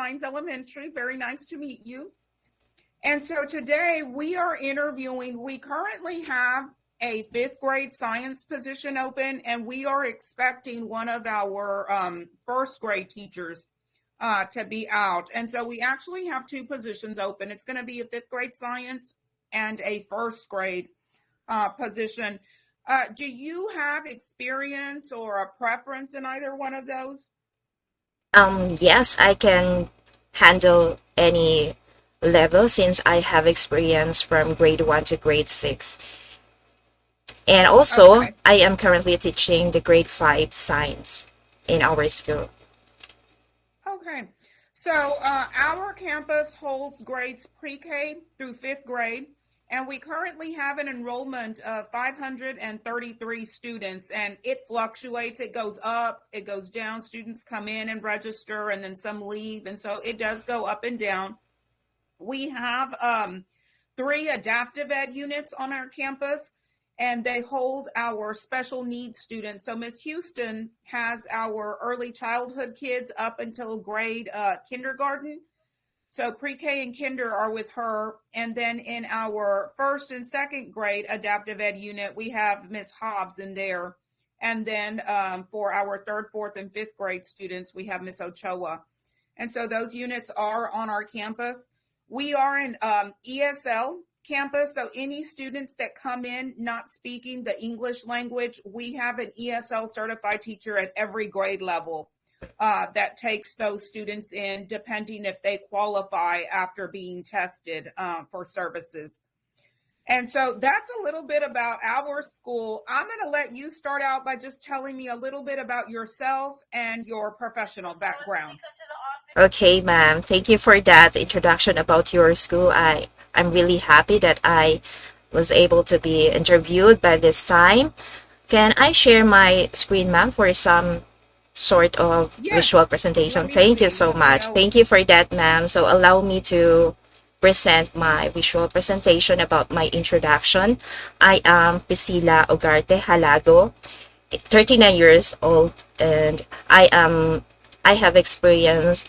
Science Elementary. Very nice to meet you. And so today we are interviewing, we currently have a fifth grade science position open, and we are expecting one of our first grade teachers to be out. And so we actually have two positions open. It's going to be a fifth grade science and a first grade position. Do you have experience or a preference in either one of those? Yes, I can handle any level since I have experience from grade 1 to grade 6. And also, Okay. I am currently teaching the grade 5 science in our school. Okay. So our campus holds grades pre-K through fifth grade, and we currently have an enrollment of 533 students, and it fluctuates. It goes up, it goes down. Students come in and register, and then some leave, and so it does go up and down. We have three adaptive ed units on our campus, and they hold our special needs students. So Miss Houston has our early childhood kids up until grade kindergarten. So pre-K and kinder are with her. And then in our first and second grade adaptive ed unit, we have Miss Hobbs in there. And then for our third, fourth, and fifth grade students, we have Miss Ochoa. And so those units are on our campus. We are an ESL campus, so any students that come in not speaking the English language, we have an ESL certified teacher at every grade level that takes those students in, depending if they qualify after being tested for services. And so that's a little bit about our school. I'm going to let you start out by just telling me a little bit about yourself and your professional background. Okay, ma'am. Thank you for that introduction about your school. I'm really happy that I was able to be interviewed by this time. Can I share my screen, ma'am, for some sort of Yes, visual presentation? let me Thank you see. so Let me much. know. Thank you for that, ma'am. So allow me to present my visual presentation about my introduction. I am Priscilla Ugarte Halado, 39 years old, and I have experience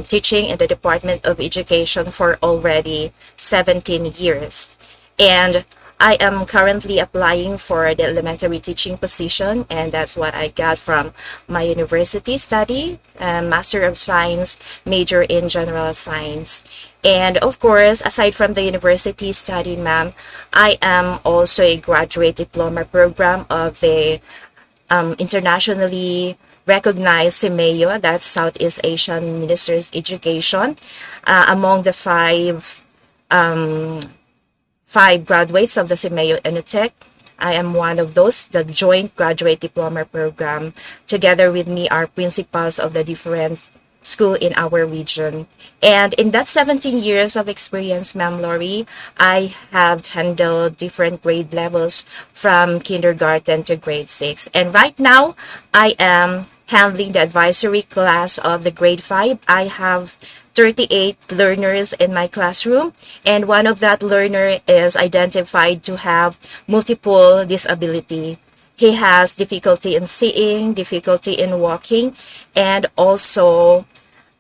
teaching in the Department of Education for already 17 years. And I am currently applying for the elementary teaching position, and that's what I got from my university study, Master of Science, major in General Science. And of course, aside from the university study, ma'am, I am also a graduate diploma program of the internationally recognized CMEO, that's Southeast Asian Ministers Education, among the five graduates of the CMEO Enotech. I am one of those, the joint graduate diploma program. Together with me are principals of the different school in our region. And in that 17 years of experience, Ma'am Lori, I have handled different grade levels from kindergarten to grade 6. And right now, I am handling the advisory class of the grade 5. I have 38 learners in my classroom, and one of that learner is identified to have multiple disability. He has difficulty in seeing, difficulty in walking, and also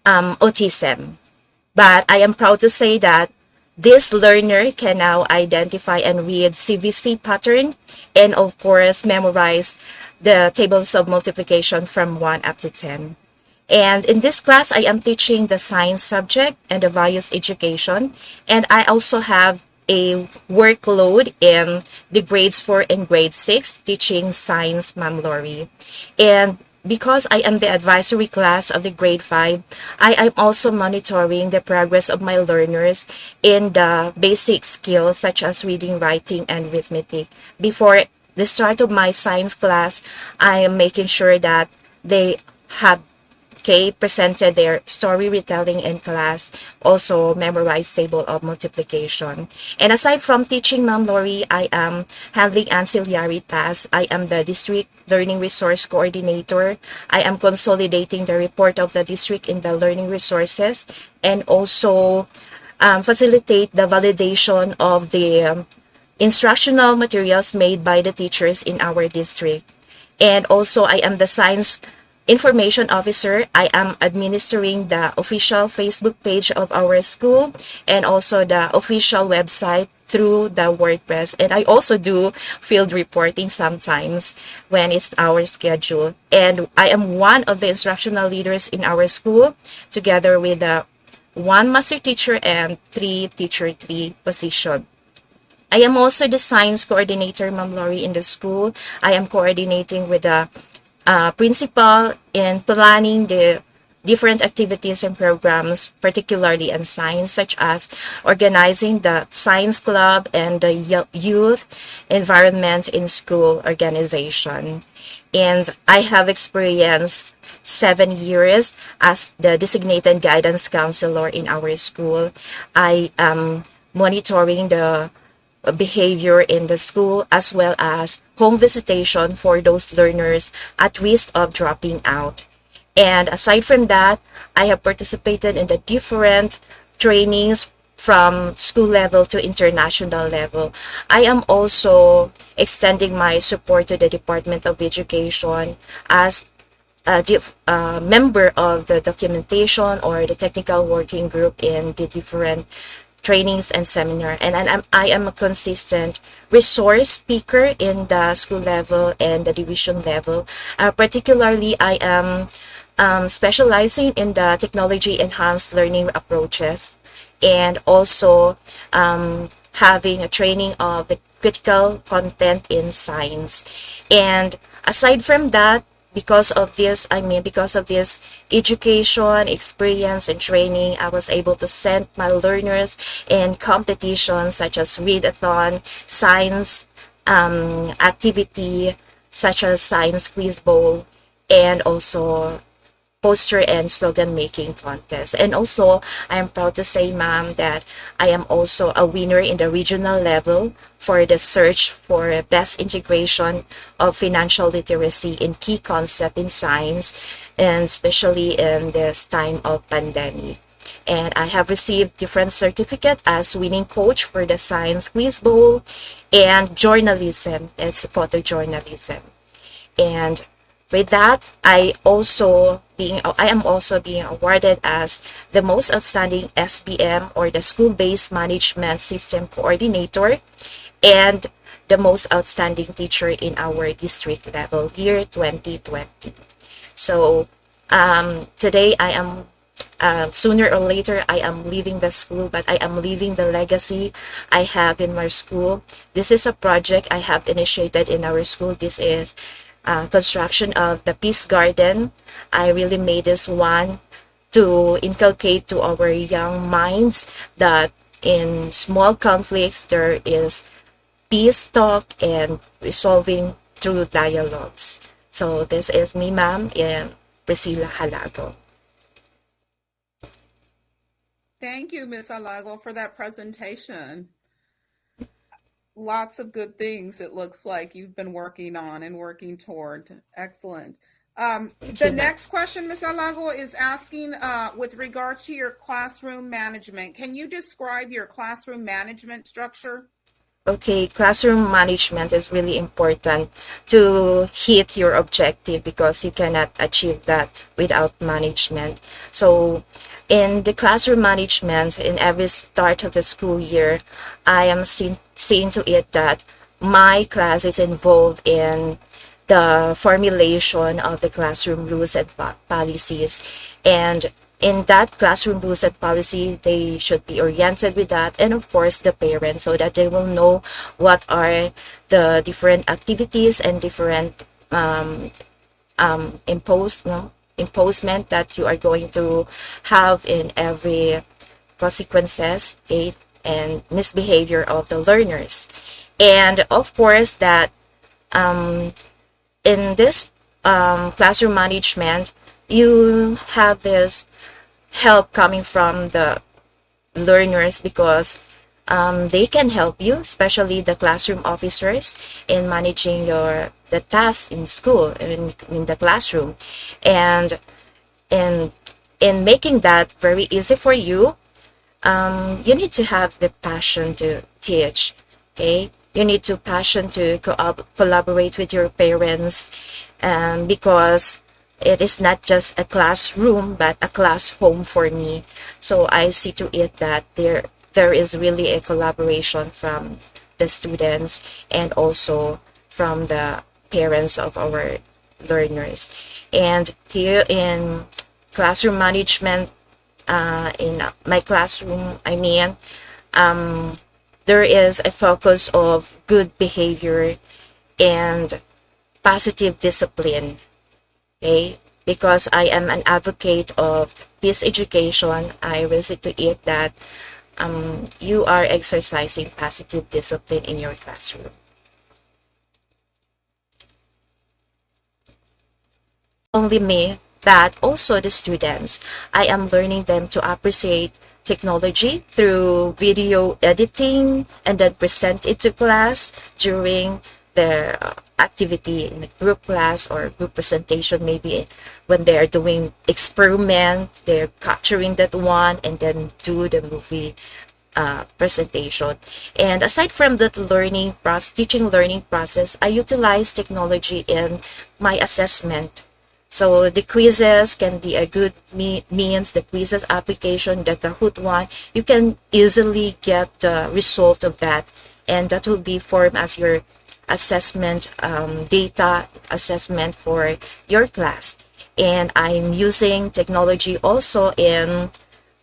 autism. But I am proud to say that this learner can now identify and read CVC pattern, and of course memorize the tables of multiplication from 1 up to 10. And in this class, I am teaching the science subject and the values education. And I also have a workload in the grades 4 and grade 6 teaching science, Ma'am Lori. And because I am the advisory class of the grade 5, I am also monitoring the progress of my learners in the basic skills such as reading, writing, and arithmetic. Before the start of my science class, I am making sure that they have presented their story retelling in class, also memorized table of multiplication. And aside from teaching, Ma'am Lori, I am handling ancillary tasks. I am the district learning resource coordinator. I am consolidating the report of the district in the learning resources, and also facilitate the validation of the instructional materials made by the teachers in our district. And also I am the science information officer. I am administering the official Facebook page of our school and also the official website through the WordPress. And I also do field reporting sometimes when it's our schedule. And I am one of the instructional leaders in our school, together with one master teacher and three teacher three position. I am also the science coordinator, Ma'am Lori, in the school. I am coordinating with the principal in planning the different activities and programs, particularly in science, such as organizing the science club and the youth environment in school organization. And I have experienced 7 years as the designated guidance counselor in our school. I am monitoring the behavior in the school as well as home visitation for those learners at risk of dropping out. And aside from that, I have participated in the different trainings from school level to international level. I am also extending my support to the Department of Education as a member of the documentation or the technical working group in the different trainings and seminar. And I am a consistent resource speaker in the school level and the division level. Particularly, I am specializing in the technology enhanced learning approaches, and also having a training of the critical content in science. And aside from that, because of this education, experience, and training, I was able to send my learners in competitions such as readathon, science activity, such as science quiz bowl, and also poster and slogan making contest. And also, I am proud to say, ma'am, that I am also a winner in the regional level for the search for best integration of financial literacy in key concept in science, and especially in this time of pandemic. And I have received different certificate as winning coach for the science quiz bowl and journalism. It's photojournalism. And with that, I am also being awarded as the most outstanding SBM, or the school-based management system coordinator, and the most outstanding teacher in our district level year 2020. So today I am sooner or later I am leaving the school, but I am leaving the legacy I have in my school. This is a project I have initiated in our school. This is construction of the Peace Garden. I really made this one to inculcate to our young minds that in small conflicts there is peace talk and resolving through dialogues. So this is me, ma'am, and Priscilla Halago. Thank you, Ms. Alago, for that presentation. Lots of good things it looks like you've been working on and working toward. Excellent. The next question, Ms. Alago, is asking with regards to your classroom management. Can you describe your classroom management structure? Okay, classroom management is really important to hit your objective, because you cannot achieve that without management. So in the classroom management, in every start of the school year, I am seeing to it that my class is involved in the formulation of the classroom rules and policies. And in that classroom rules and policy, they should be oriented with that, and of course the parents, so that they will know what are the different activities and different imposement that you are going to have in every consequences, okay, and misbehavior of the learners. And of course that in this classroom management, you have this help coming from the learners, because they can help you, especially the classroom officers, in managing the tasks in school, in the classroom, and in making that very easy for you. You need to have the passion to teach. Okay, you need to passion to collaborate with your parents, because it is not just a classroom but a class home for me. So I see to it that there is really a collaboration from the students and also from the parents of our learners. And here in classroom management, in my classroom, there is a focus of good behavior and positive discipline. Okay, because I am an advocate of peace education, I will see to it that you are exercising positive discipline in your classroom. Only me, but also the students. I am learning them to appreciate technology through video editing and then present it to class during their activity in a group class or group presentation. Maybe when they are doing experiment, they're capturing that one and then do the movie presentation. And aside from that teaching learning process, I utilize technology in my assessment. So the quizzes can be a good means, the quizzes application, the Kahoot one, you can easily get the result of that. And that will be formed as your assessment, data assessment for your class. And I'm using technology also in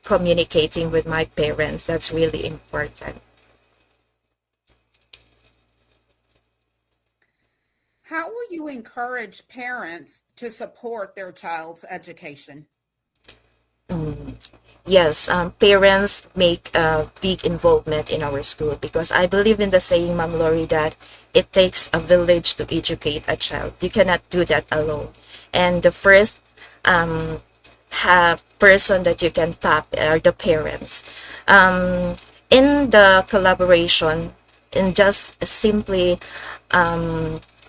communicating with my parents. That's really important. How will you encourage parents to support their child's education? Mm, yes, parents make a big involvement in our school because I believe in the saying, Ma'am Lori, that it takes a village to educate a child. You cannot do that alone. And the first um, person that you can tap are the parents. Um, in the collaboration, in just simply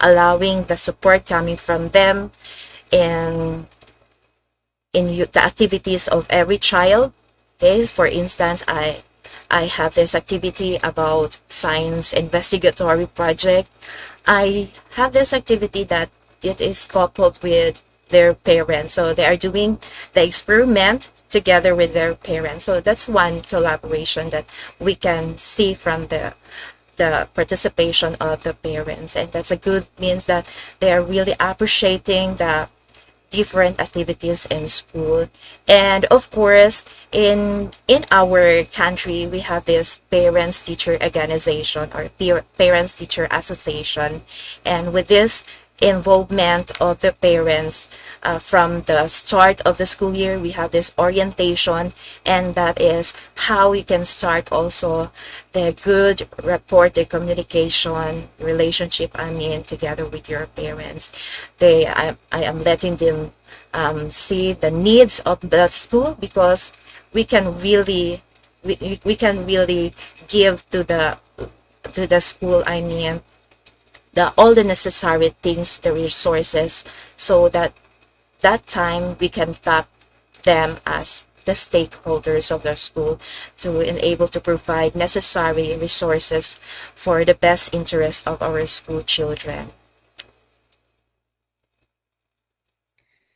allowing the support coming from them and the activities of every child. Okay, for instance, I have this activity about science investigatory project. I have this activity that it is coupled with their parents, so they are doing the experiment together with their parents. So that's one collaboration that we can see from the participation of the parents, and that's a good means that they are really appreciating the different activities in school. And of course, in our country, we have this parents teacher organization or parents teacher association, and with this involvement of the parents from the start of the school year, we have this orientation, and that is how we can start also the good rapport, the communication relationship, together with your parents. I am letting them see the needs of the school, because we can really we can really give to the school, the all the necessary things, the resources, so that that time we can tap them as the stakeholders of the school to enable to provide necessary resources for the best interest of our school children.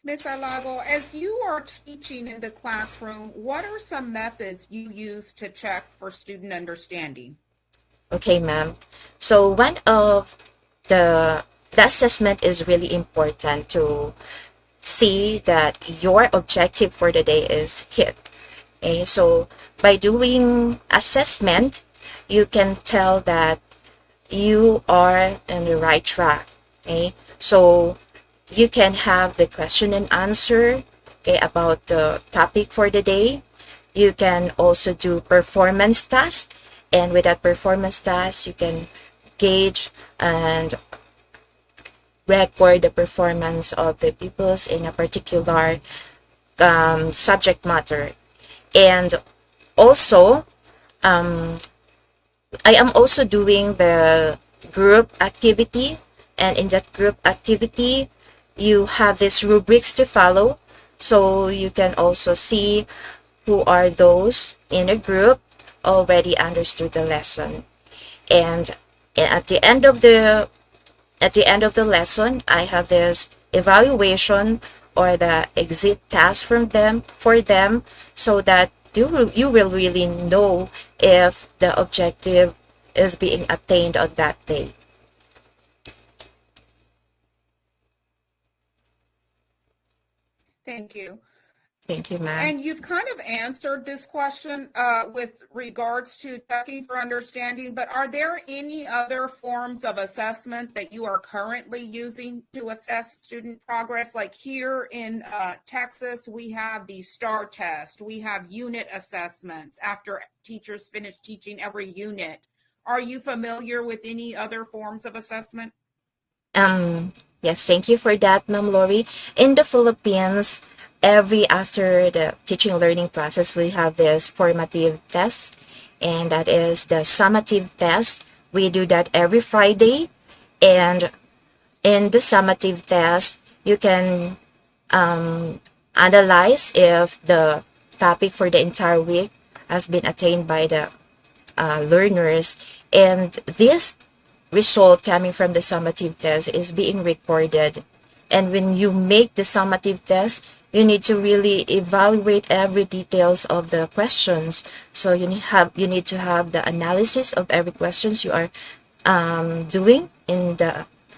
Ms. Alago, as you are teaching in the classroom, what are some methods you use to check for student understanding? Okay, ma'am. So one of the assessment is really important to see that your objective for the day is hit. Okay, so by doing assessment, you can tell that you are on the right track. Okay, so you can have the question and answer, okay, about the topic for the day. You can also do performance tasks, and with that performance task, you can gauge and record the performance of the pupils in a particular subject matter. And also, I am also doing the group activity, and in that group activity, you have these rubrics to follow, so you can also see who are those in a group already understood the lesson. And at the end of the lesson, I have this evaluation or the exit task from them for them, so that you will really know if the objective is being attained on that day. Thank you. Thank you, ma'am. And you've kind of answered this question with regards to checking for understanding, but are there any other forms of assessment that you are currently using to assess student progress? Like here in Texas, we have the STAR test, we have unit assessments after teachers finish teaching every unit. Are you familiar with any other forms of assessment? Yes, thank you for that, Ma'am Lori. In the Philippines, every after the teaching learning process, we have this formative test, and that is the summative test. We do that every Friday, and in the summative test, you can analyze if the topic for the entire week has been attained by the learners, and this result coming from the summative test is being recorded. And when you make the summative test, you need to really evaluate every details of the questions. So you need to have the analysis of every questions you are doing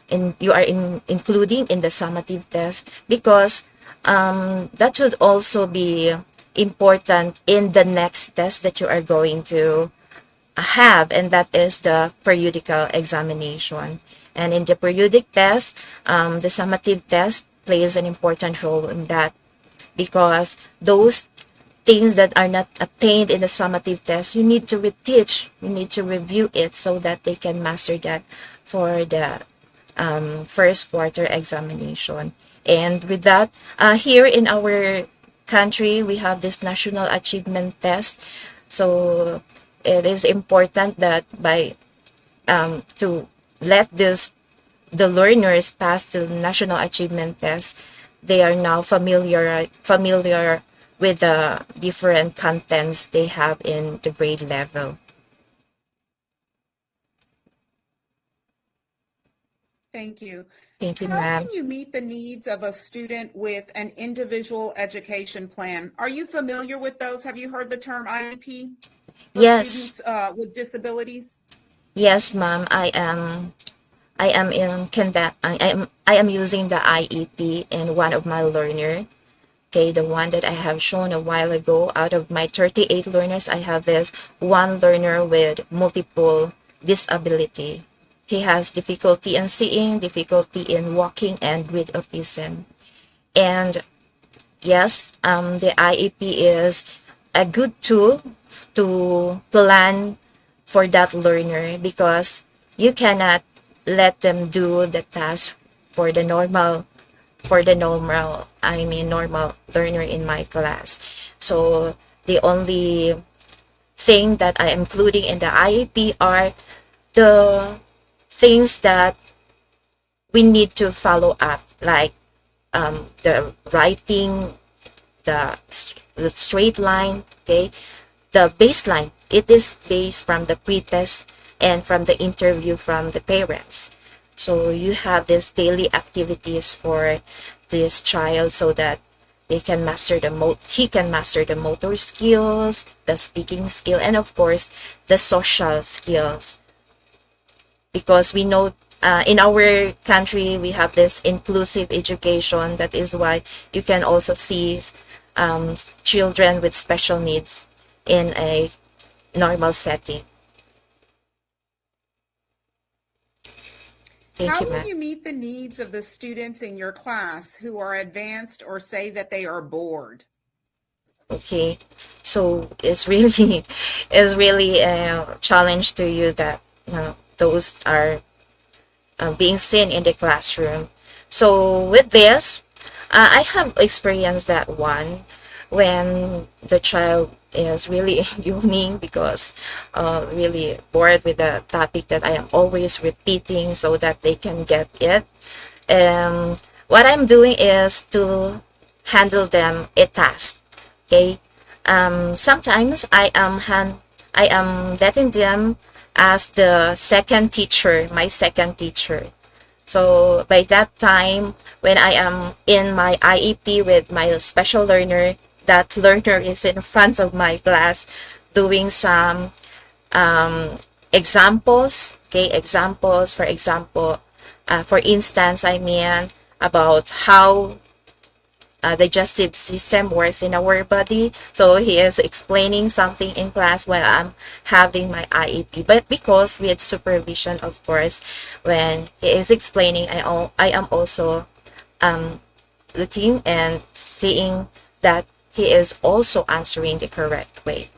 including in the summative test, because that should also be important in the next test that you are going to have, and that is the periodical examination. And in the periodic test, the summative test plays an important role in that, because those things that are not attained in the summative test, you need to reteach, you need to review it so that they can master that for the first quarter examination. And with that, here in our country, we have this national achievement test. So it is important that by to let the learners pass the national achievement test, they are now familiar with the different contents they have in the grade level. Thank you. Thank you, How ma'am. can you meet the needs of a student with an individual education plan? Are you familiar with those? Have you heard the term IEP for Yes, students with disabilities? yes, ma'am. I am in conduct. I am using the IEP in one of my learner. Okay, the one that I have shown a while ago. Out of my 38 learners, I have this one learner with multiple disability. He has difficulty in seeing, difficulty in walking, and with autism. And yes, the IEP is a good tool to plan for that learner, because you cannot let them do the task for the normal learner in my class. So the only thing that I am including in the IEP are the things that we need to follow up, like the writing, the straight line, okay, the baseline. It is based from the pretest and from the interview from the parents. So you have these daily activities for this child, so that they can master he can master the motor skills, the speaking skill, and of course the social skills, because we know in our country we have this inclusive education. That is why you can also see children with special needs in a normal setting. Thank How you, will ma'am. you meet the needs of the students in your class who are advanced or say that they are bored? Okay, so it's really it's really a challenge to you that those are being seen in the classroom. So with this, I have experienced that one, when the child is really yawning because really bored with the topic that I am always repeating so that they can get it. What I'm doing is to handle them a task. Okay. Sometimes I am letting them as the second teacher, my second teacher. So by that time, when I am in my IEP with my special learner, that learner is in front of my class doing some um, examples. Okay, examples. For instance, I mean about how digestive system works in our body. So he is explaining something in class while I'm having my IEP. But because with supervision, of course, when he is explaining, I am also um, looking and seeing that he is also answering the correct way.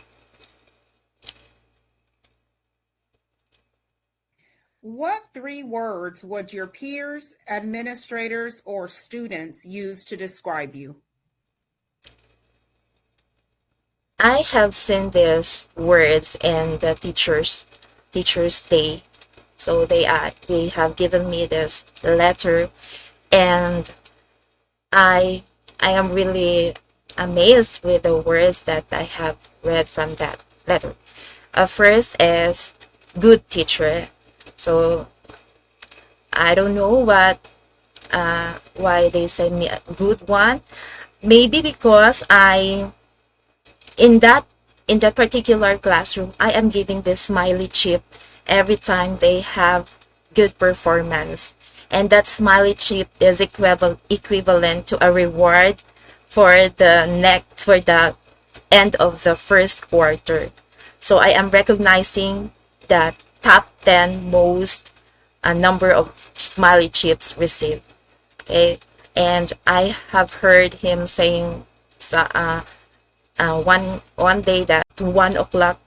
What three words would your peers, administrators, or students use to describe you? I have seen these words in the teachers day. So they have given me this letter, and I I am really amazed with the words that I have read from that letter. First is good teacher. So I don't know why they say me a good one. Maybe because in that in that particular classroom I am giving this smiley chip every time they have good performance, and that smiley chip is equivalent to a reward for the end of the first quarter. So I am recognizing the top 10 most number of smiley chips received. Okay, and I have heard him saying one day that 1 o'clock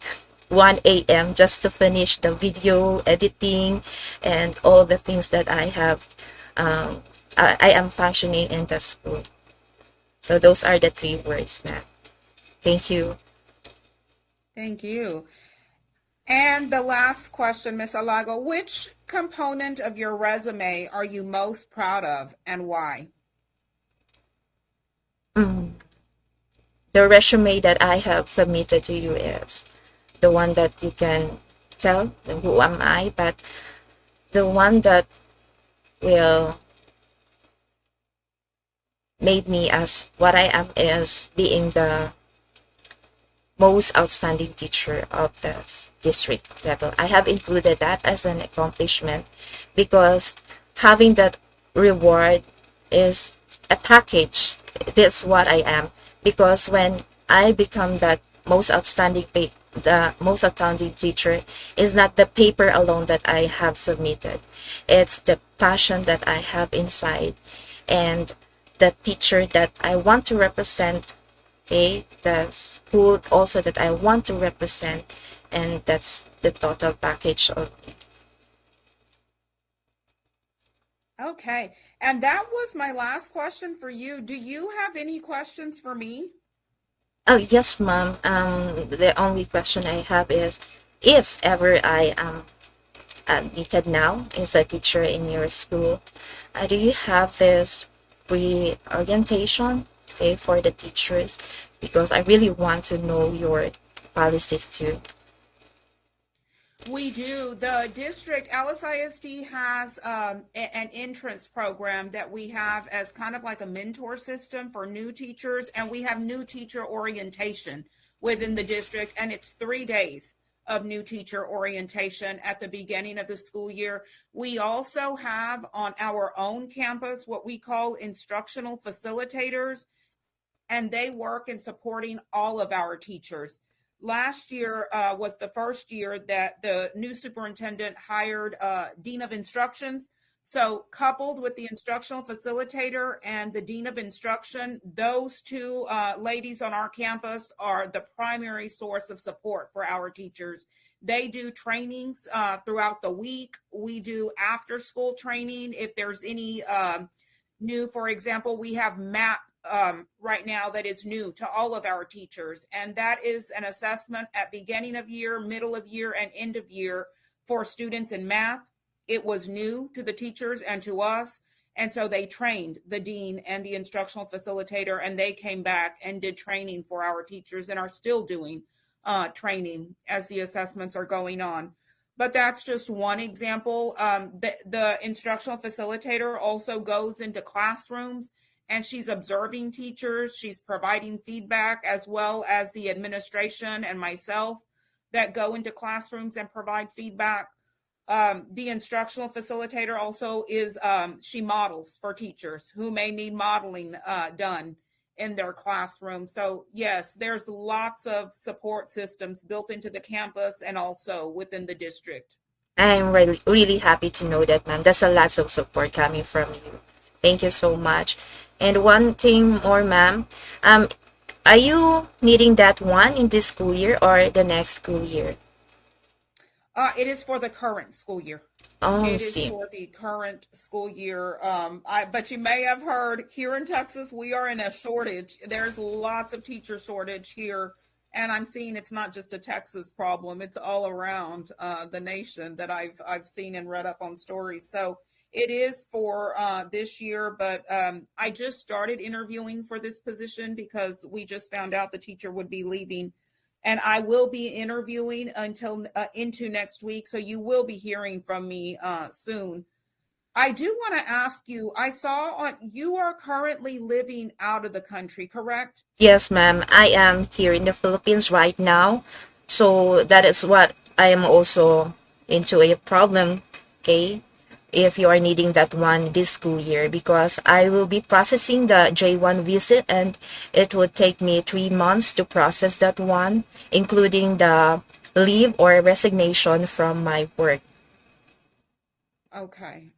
1 a.m. just to finish the video editing and all the things that I have I am functioning in the school. So those are the three words, ma'am. Thank you. Thank you. And the last question, Miss Alago, which component of your resume are you most proud of and why? Mm. The resume that I have submitted to you is the one that you can tell who am I, but the one that will made me as what I am is being the most outstanding teacher of the district level. I have included that as an accomplishment because having that reward is a package. That's what I am. Because when I become that most outstanding the most outstanding teacher is not the paper alone that I have submitted. It's the passion that I have inside and the teacher that I want to represent, okay, the school also that I want to represent, and that's the total package of. Okay. And that was my last question for you. Do you have any questions for me? Oh yes, ma'am. The only question I have is, if ever I am admitted now as a teacher in your school, do you have this pre-orientation, okay, for the teachers? Because I really want to know your policies too. We do. The district LSISD has an entrance program that we have as kind of like a mentor system for new teachers, and we have new teacher orientation within the district, and it's 3 days of new teacher orientation at the beginning of the school year. We also have on our own campus what we call instructional facilitators, and they work in supporting all of our teachers. Last year was the first year that the new superintendent hired a dean of instructions. So, coupled with the instructional facilitator and the dean of instruction, those two ladies on our campus are the primary source of support for our teachers. They do trainings throughout the week. We do after school training. If there's any new, for example, we have MAP right now that is new to all of our teachers, and that is an assessment at beginning of year, middle of year, and end of year for students in math. It was new to the teachers and to us, and so they trained the dean and the instructional facilitator, and they came back and did training for our teachers and are still doing training as the assessments are going on. but that's just one example. The instructional facilitator also goes into classrooms and she's observing teachers, she's providing feedback, as well as the administration and myself that go into classrooms and provide feedback. The instructional facilitator also is, she models for teachers who may need modeling done in their classroom. So yes, there's lots of support systems built into the campus and also within the district. I'm really happy to know that, ma'am. That's a lot of support coming from you. Thank you so much. And one thing more, ma'am. Um, are you needing that one in this school year or the next school year? It is for the current school year. Oh, It is see. for the current school year. But you may have heard here in Texas, we are in a shortage. There's lots of teacher shortage here. And I'm seeing it's not just a Texas problem, it's all around the nation that I've seen and read up on stories. So it is for this year, but I just started interviewing for this position because we just found out the teacher would be leaving, and I will be interviewing until into next week. So you will be hearing from me soon. I do want to ask you. I saw on you are currently living out of the country, correct? Yes, ma'am. I am here in the Philippines right now. So that is what I am also into a problem, okay? If you are needing that one this school year, because I will be processing the J1 visit and it would take me 3 months to process that one, including the leave or resignation from my work. Okay.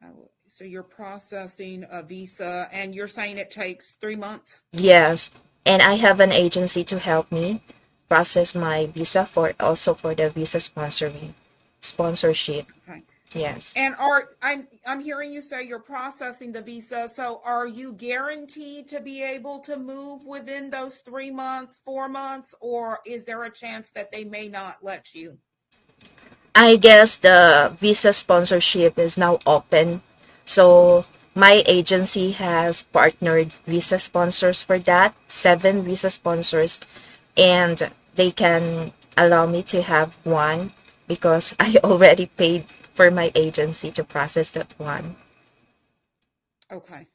So you're processing a visa, and you're saying it takes 3 months. Yes, and I have an agency to help me process my visa for also for the visa sponsorship. Okay. Yes. And I'm hearing you say you're processing the visa. So are you guaranteed to be able to move within those 3 months, 4 months, or is there a chance that they may not let you? I guess the visa sponsorship is now open. So my agency has partnered visa sponsors for that, 7 visa sponsors, and they can allow me to have one because I already paid for my agency to process that one. Okay.